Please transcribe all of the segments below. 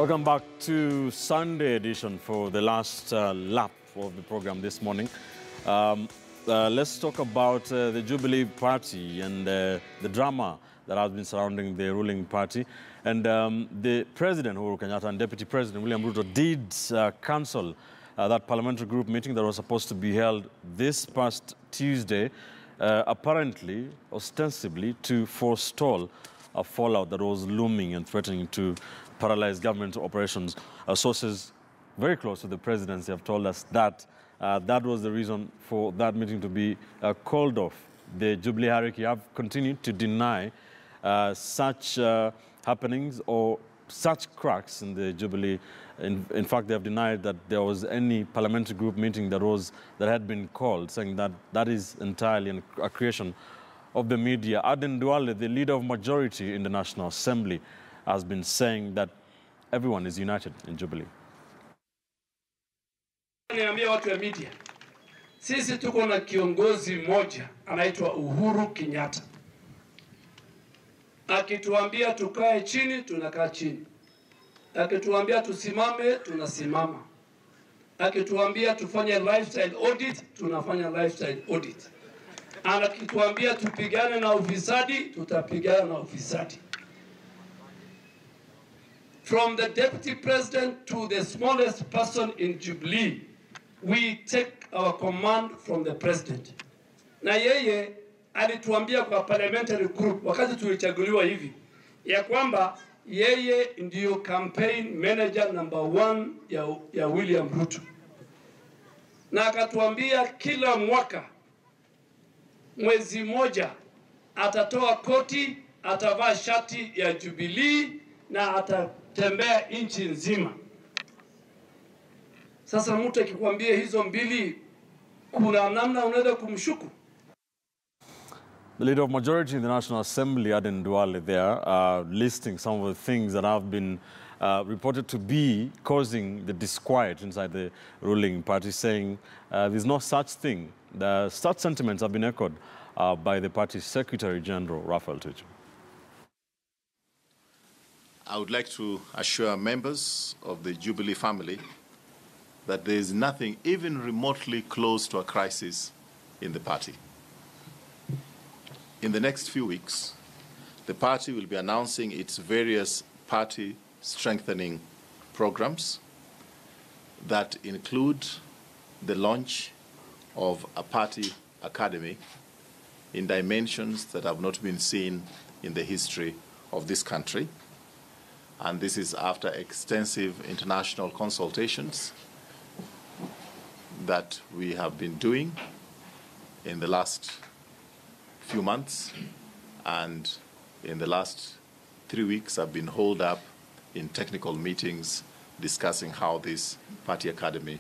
Welcome back to Sunday edition for the last lap of the program this morning. Let's talk about the Jubilee Party and the drama that has been surrounding the ruling party. And the President, Uhuru Kenyatta, and Deputy President William Ruto did cancel that parliamentary group meeting that was supposed to be held this past Tuesday, apparently, ostensibly, to forestall a fallout that was looming and threatening to paralyze government operations. Sources very close to the presidency have told us that that was the reason for that meeting to be called off. The Jubilee hierarchy have continued to deny such happenings or such cracks in the Jubilee. In fact, they have denied that there was any parliamentary group meeting that had been called, saying that that is entirely a creation of the media. Duale, the leader of majority in the National Assembly, has been saying that everyone is united in Jubilee. Niambia watu wa media, sisi tuko na kiongozi mmoja anaitwa Uhuru Kenyatta. Akituambia tukae chini, tunakaa chini. Akituambia tusimame, tunasimama. Akituambia tufanye lifestyle audit, tunafanya lifestyle audit. Akituambia tupigane na ufisadi, tutapigana na ufisadi. From the Deputy President to the smallest person in Jubilee, we take our command from the President. Na yeye alituambia kwa parliamentary group wakati tulichaguliwa hivi ya kwamba yeye ndiyo campaign manager number 1 ya William Ruto. Na akatuambia kila mwaka mwezi moja atatoa koti, atavaa shati ya Jubilee na atatembea nchi nzima. Sasa mtu akikwambia hizo mbili, kuna namna unaweza kumshuku. The leader of majority in the National Assembly, Duale, there, listing some of the things that have been reported to be causing the disquiet inside the ruling party, saying there's no such thing. The such sentiments have been echoed by the party's Secretary General, Raphael Tuju. I would like to assure members of the Jubilee family that there is nothing even remotely close to a crisis in the party. In the next few weeks, the party will be announcing its various party strengthening programs that include the launch of a party academy in dimensions that have not been seen in the history of this country. And this is after extensive international consultations that we have been doing in the last few months, and in the last 3 weeks I've been holed up in technical meetings discussing how this party academy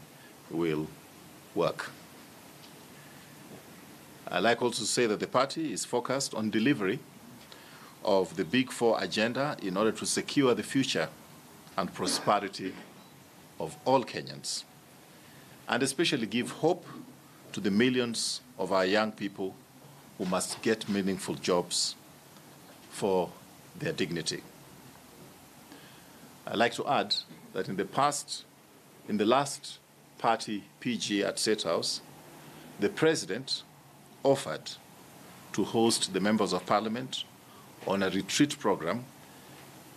will work. I'd like also to say that the party is focused on delivery of the Big Four agenda in order to secure the future and prosperity of all Kenyans, and especially give hope to the millions of our young people who must get meaningful jobs for their dignity. I'd like to add that in the last party PG at State House, the President offered to host the members of Parliament on a retreat program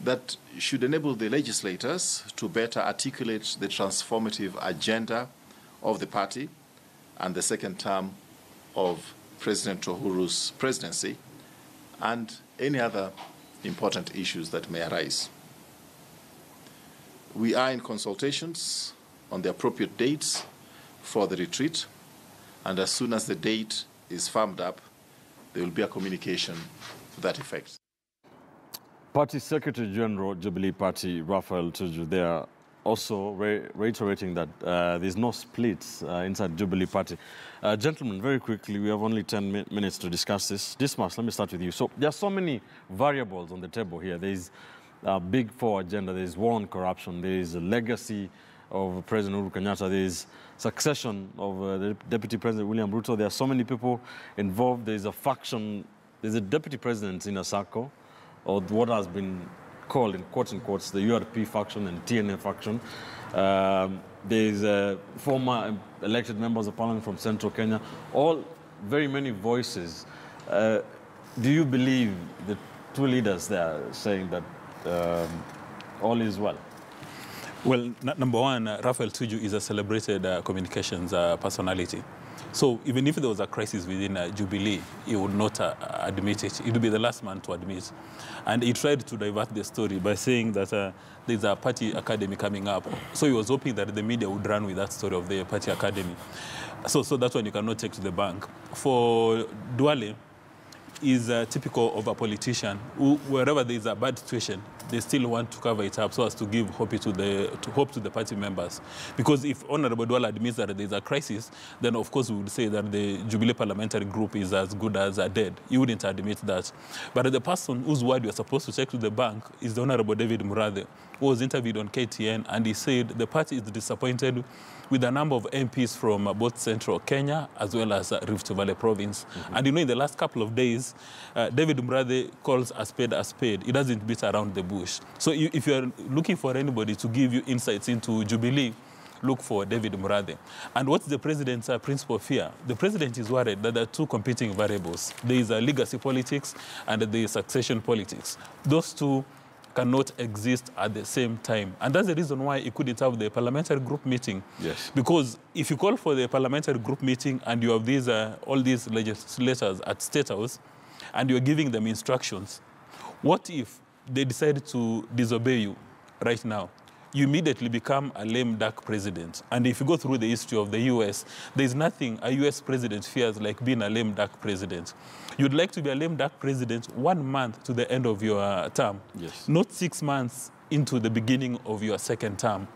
that should enable the legislators to better articulate the transformative agenda of the party and the second term of President Uhuru's presidency and any other important issues that may arise. We are in consultations on the appropriate dates for the retreat, and as soon as the date is firmed up, there will be a communication to that effect. Party Secretary General, Jubilee Party, Raphael Tuju, there, also reiterating that there's no splits inside Jubilee Party. Gentlemen, very quickly, we have only 10 minutes to discuss this. Dismas, let me start with you. So there are so many variables on the table here. There's a Big Four agenda, there's war on corruption, there's a legacy of President Uhuru Kenyatta, there's succession of the Deputy President William Ruto. There are so many people involved. There's a faction, there's a Deputy President in a circle, or what has been called, in quotes and quotes, the URP faction and TNA faction. There's former elected members of parliament from central Kenya, all very many voices. Do you believe the two leaders there saying that all is well? Well, number one, Raphael Tuju is a celebrated communications personality. So even if there was a crisis within Jubilee, he would not admit it. He would be the last man to admit. And he tried to divert the story by saying that there's a party academy coming up. So he was hoping that the media would run with that story of the party academy. So that one you cannot take to the bank. For Duale, is typical of a politician who, wherever there is a bad situation, they still want to cover it up so as to give hope to the party members. Because if Honorable Duale admits that there is a crisis, then of course we would say that the Jubilee parliamentary group is as good as dead. He wouldn't admit that. But the person whose word we are supposed to take to the bank is the Honorable David Murathe, who was interviewed on KTN, and he said the party is disappointed with a number of MPs from both central Kenya as well as Rift Valley province. Mm-hmm. And you know, in the last couple of days, David Murathe calls a spade a spade. He doesn't beat around the bush. So if you're looking for anybody to give you insights into Jubilee, look for David Murathe. And what's the president's principal fear? The president is worried that there are two competing variables. There is legacy politics and there is succession politics. Those two cannot exist at the same time. And that's the reason why he couldn't have the parliamentary group meeting. Yes. Because if you call for the parliamentary group meeting and you have these, all these legislators at State House and you're giving them instructions, what if they decide to disobey you right now? You immediately become a lame duck president. And if you go through the history of the US, there's nothing a US president fears like being a lame duck president. You'd like to be a lame duck president 1 month to the end of your term, yes, not 6 months into the beginning of your second term.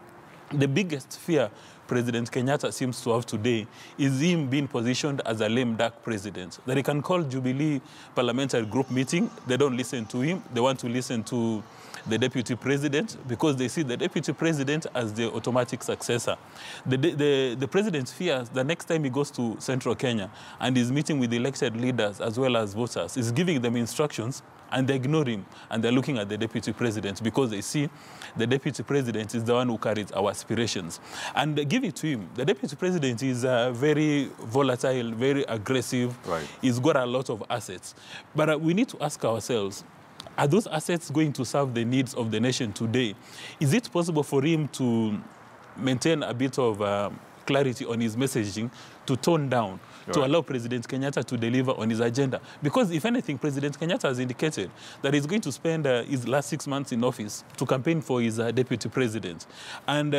The biggest fear President Kenyatta seems to have today is him being positioned as a lame duck president. That he can call Jubilee parliamentary group meeting, they don't listen to him, they want to listen to the deputy president because they see the deputy president as the automatic successor. The president fears the next time he goes to central Kenya and is meeting with elected leaders as well as voters, is giving them instructions and they ignore him and they're looking at the deputy president because they see the deputy president is the one who carries our aspirations. And give it to him. The deputy president is very volatile, very aggressive. Right. He's got a lot of assets. But we need to ask ourselves, are those assets going to serve the needs of the nation today? Is it possible for him to maintain a bit of clarity on his messaging, to tone down, to allow President Kenyatta to deliver on his agenda? Because if anything, President Kenyatta has indicated that he's going to spend his last 6 months in office to campaign for his deputy president. And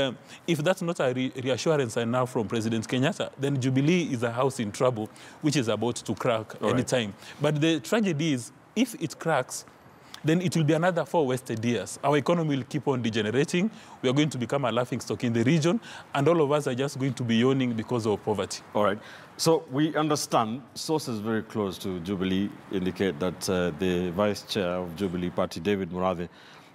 if that's not a reassurance now from President Kenyatta, then Jubilee is a house in trouble, which is about to crack anytime. But the tragedy is, if it cracks, then it will be another 4 wasted years. Our economy will keep on degenerating. We are going to become a laughingstock in the region, and all of us are just going to be yawning because of poverty. All right. So we understand sources very close to Jubilee indicate that the vice chair of Jubilee Party, David Murathe,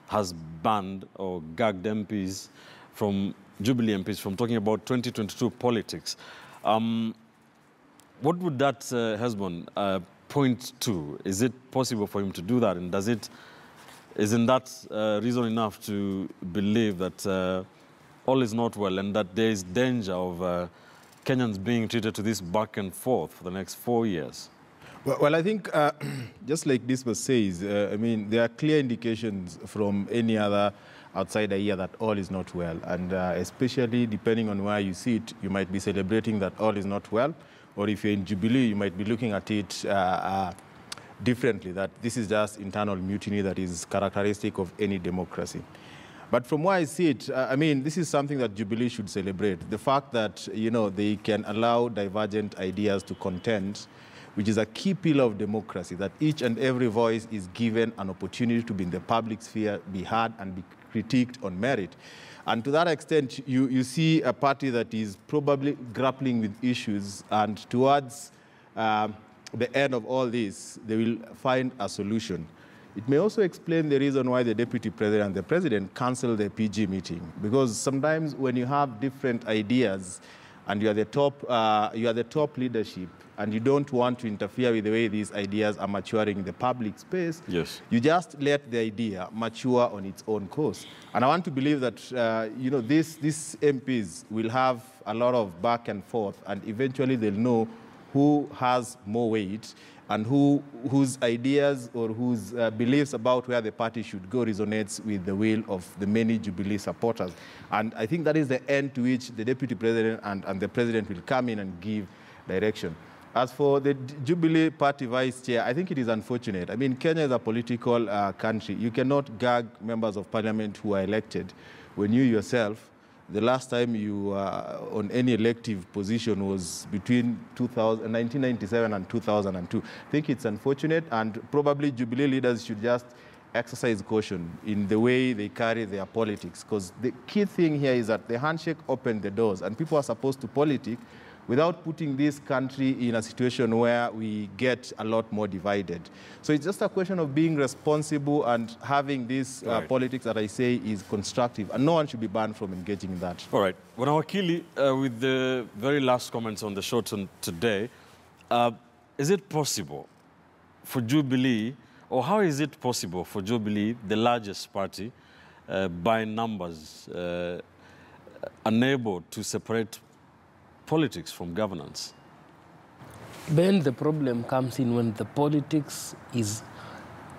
has banned or gagged MPs from Jubilee MPs from talking about 2022 politics. What would that, Husband, point to? Is it possible for him to do that? And isn't that reason enough to believe that all is not well and that there is danger of Kenyans being treated to this back and forth for the next 4 years? Well, I think just like Dismas says, I mean, there are clear indications from any other outsider here that all is not well. And especially depending on where you see it, you might be celebrating that all is not well. Or if you're in Jubilee, you might be looking at it differently, that this is just internal mutiny that is characteristic of any democracy. But from where I see it, I mean, this is something that Jubilee should celebrate. The fact that, you know, they can allow divergent ideas to contend, which is a key pillar of democracy, that each and every voice is given an opportunity to be in the public sphere, be heard and be critiqued on merit. And to that extent, you see a party that is probably grappling with issues, and towards the end of all this, they will find a solution. It may also explain the reason why the deputy president and the president canceled the PG meeting, because sometimes when you have different ideas and you are the top leadership, and you don't want to interfere with the way these ideas are maturing in the public space, yes, you just let the idea mature on its own course. And I want to believe that these MPs will have a lot of back and forth, and eventually they'll know who has more weight and whose ideas or whose beliefs about where the party should go resonates with the will of the many Jubilee supporters. And I think that is the end to which the Deputy President and the President will come in and give direction. As for the Jubilee Party Vice Chair, I think it is unfortunate. I mean, Kenya is a political country. You cannot gag members of parliament who are elected when you yourself, the last time you on any elective position was between 1997 and 2002. I think it's unfortunate, and probably Jubilee leaders should just exercise caution in the way they carry their politics, because the key thing here is that the handshake opened the doors, and people are supposed to politic without putting this country in a situation where we get a lot more divided. So it's just a question of being responsible and having this politics that I say is constructive, and no one should be banned from engaging in that. All right. Wanawakili, with the very last comments on the show today, is it possible for Jubilee, or how is it possible for Jubilee, the largest party by numbers, unable to separate politics from governance? Then the problem comes in when the politics is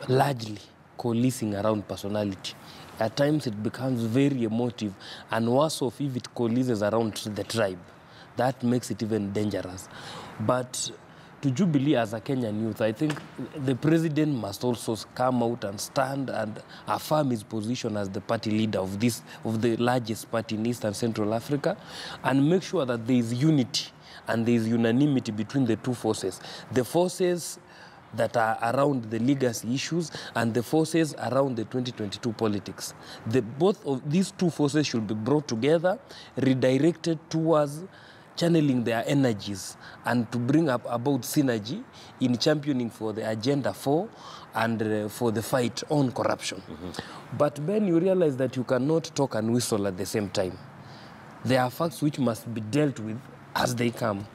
largely coalescing around personality. At times it becomes very emotive, and worse off if it coalesces around the tribe. That makes it even dangerous. But to Jubilee as a Kenyan youth, I think the president must also come out and stand and affirm his position as the party leader of the largest party in East and Central Africa, and make sure that there is unity and there is unanimity between the two forces. The forces that are around the legacy issues and the forces around the 2022 politics. Both of these two forces should be brought together, redirected towards channeling their energies and to bring up about synergy in championing for the Agenda 4 and for the fight on corruption. But then you realize that you cannot talk and whistle at the same time. There are facts which must be dealt with as they come.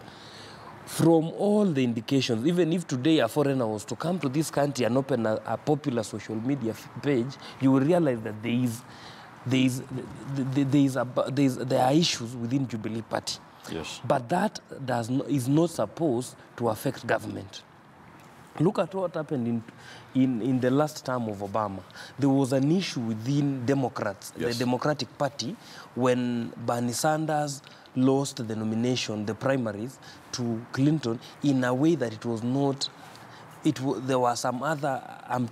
From all the indications, even if today a foreigner was to come to this country and open a popular social media page, you will realize that there are issues within Jubilee Party. Yes. But that is not supposed to affect government. Look at what happened in the last term of Obama. There was an issue within Democrats, yes, the Democratic Party, when Bernie Sanders lost the nomination, the primaries, to Clinton in a way that it was not, there were some other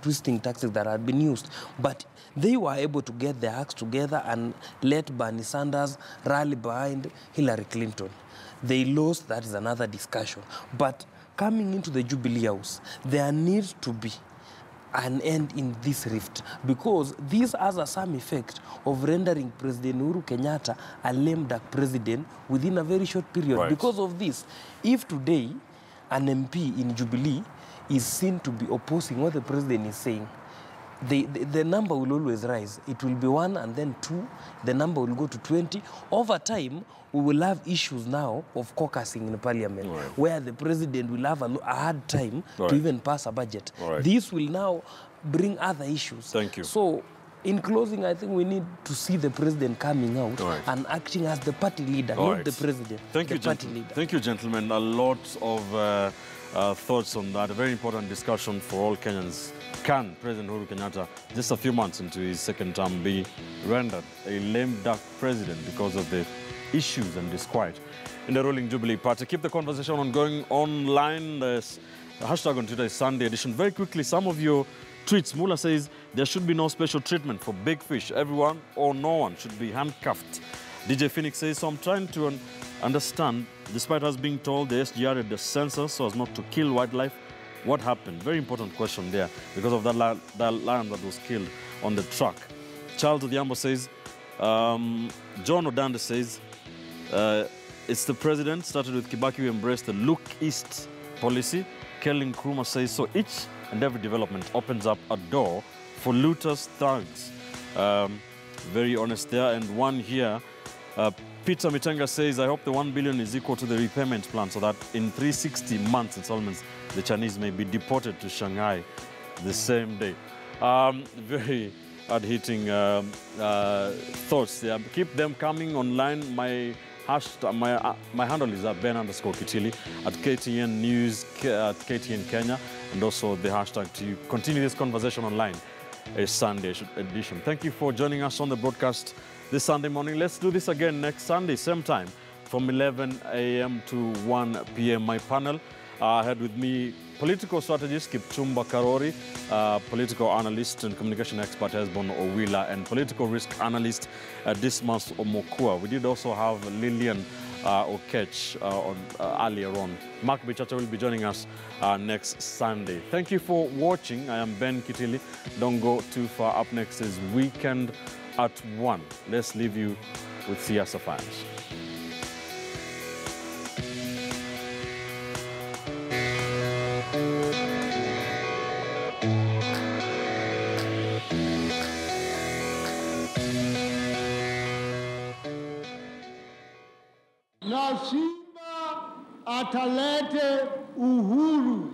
twisting tactics that had been used. But they were able to get their acts together and let Bernie Sanders rally behind Hillary Clinton. They lost, that is another discussion. But coming into the Jubilee House, there needs to be an end in this rift, because this has some effect of rendering President Uhuru Kenyatta a lame duck president within a very short period. Right. Because of this, if today an MP in Jubilee is seen to be opposing what the president is saying, the number will always rise. It will be 1 and then 2. The number will go to 20. Over time, we will have issues now of caucusing in parliament, right, where the president will have a hard time, right, to even pass a budget. Right. This will now bring other issues. Thank you. So, in closing, I think we need to see the president coming out, right, and acting as the party leader, not, right, the president. Thank you, party leader. Thank you, gentlemen. A lot of thoughts on that. A very important discussion for all Kenyans. Can President Uhuru Kenyatta, just a few months into his second term, be rendered a lame duck president because of the issues and disquiet in the ruling Jubilee Party? Keep the conversation ongoing online. The hashtag on Twitter is Sunday Edition. Very quickly, some of your tweets. Mula says there should be no special treatment for big fish. Everyone or no one should be handcuffed. DJ Phoenix says, so I'm trying to understand, despite us being told the SGR had the census so as not to kill wildlife, what happened? Very important question there because of that lion that was killed on the truck. Charles Odhiambo says, John Odande says, it's the president, started with Kibaki, who embraced the look east policy. Kelly Nkrumah says, so each and every development opens up a door for looters, thugs. Very honest there. And one here, Peter Mitenga says, I hope the 1 billion is equal to the repayment plan so that in 360 months installments, the Chinese may be deported to Shanghai the same day. Very hard-hitting thoughts. Yeah, keep them coming online. My handle is @Ben_Kitili, at KTN News, at KTN Kenya, and also the hashtag to continue this conversation online, a Sunday edition. Thank you for joining us on the broadcast this Sunday morning. Let's do this again next Sunday, same time, from 11 a.m. to 1 p.m. My panel, had with me political strategist Kipchumba Karori, political analyst and communication expert Hesbon Owila, and political risk analyst Dismas Omokua. We did also have Lillian Okech earlier on. Mark Bichacha will be joining us next Sunday. Thank you for watching. I am Ben Kitili. Don't go too far. Up next is Weekend at 1. Let's leave you with Siasa Files. Na Simba atalete uhuru,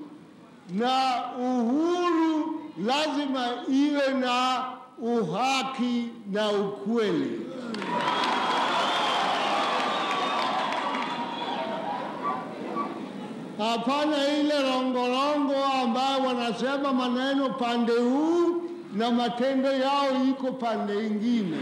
na uhuru lazima iwe na uhaki na ukweli. Hapana ile rongorongo ambayo wanasema maneno pande huu na matendo yao iko pande ingine.